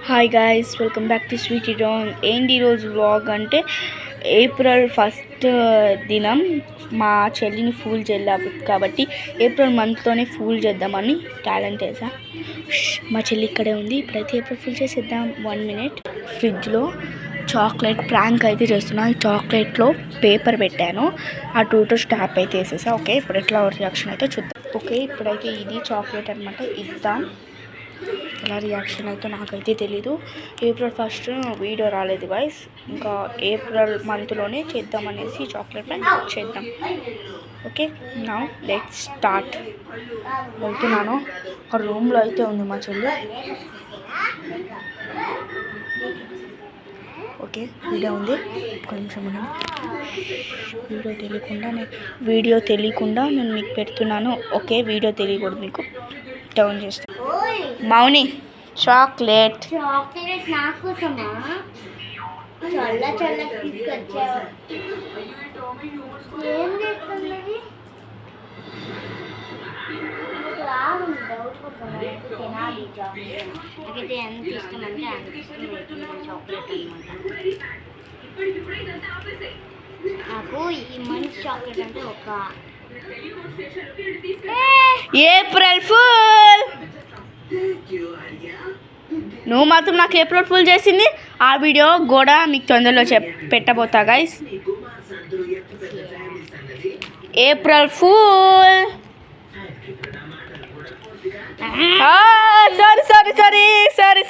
Hi guys, welcome back to Sweety Don. ఏంటి ఈరోజు vlog అంటే ఏప్రిల్ 1 దినం మా చెల్లిని ఫూల్ చేయాలి కాబట్టి ఏప్రిల్ మంత్లోనే ఫూల్ చేద్దామని టాలెంట్ వేసా. మా చెల్లి ఇక్కడే ఉంది. ఇప్పుడైతే ఏప్రిల్ ఫూల్ చేసేద్దాం. 1 minute. ఫ్రిడ్జ్లో చాక్లెట్ ప్రాంక్ అయితే చేస్తున్నా. ఈ చాక్లెట్లో పేపర్ పెట్టాను. ఆ టూటో స్టాప్ అయితే వేసేసా. ఓకే, ఇప్పుడు ఎట్లా రియాక్షన్ అయితే చూద్దాం. ఓకే, ఇప్పుడైతే ఇది చాక్లెట్ అనమాట. ఇద్దాం. ఎలా రియాక్షన్ అయితే నాకైతే తెలీదు. ఏప్రిల్ 1 వీడియో రాలేదు గాయస్. ఇంకా ఏప్రిల్ మంత్లోనే చేద్దామనేసి చాక్లెట్ ప్యాక్ చేద్దాం. Okay, now let's start. వెళ్తున్నాను. ఒక రూమ్లో అయితే ఉంది మా చెల్లి. ఓకే, వీడియో ఉంది. కొంచెం వీడియో తెలియకుండా నేను మీకు పెడుతున్నాను. ఓకే, వీడియో తెలియకూడదు మీకు. డౌన్ చేస్తాను. మౌని, చాక్లెట్ నా కోసమా? చల్ల తీసుకొచ్చావు. ఏం చేస్తుంది? డౌట్ పడుతుంది. తినాలి చాక్లెట్. నాకైతే ఎంత ఇష్టం అంటే అంత ఇష్టం చాక్లెట్ అనమాట. నాకు ఈ మంచి చాక్లెట్ అంటే ఒక ఏప్రిల్ ఫుల్. నువ్వు మాత్రం నాకు ఏప్రిల్ ఫుల్ చేసింది. ఆ వీడియో కూడా మీకు తొందరలో పెట్టబోతా గైస్. April full. సారీ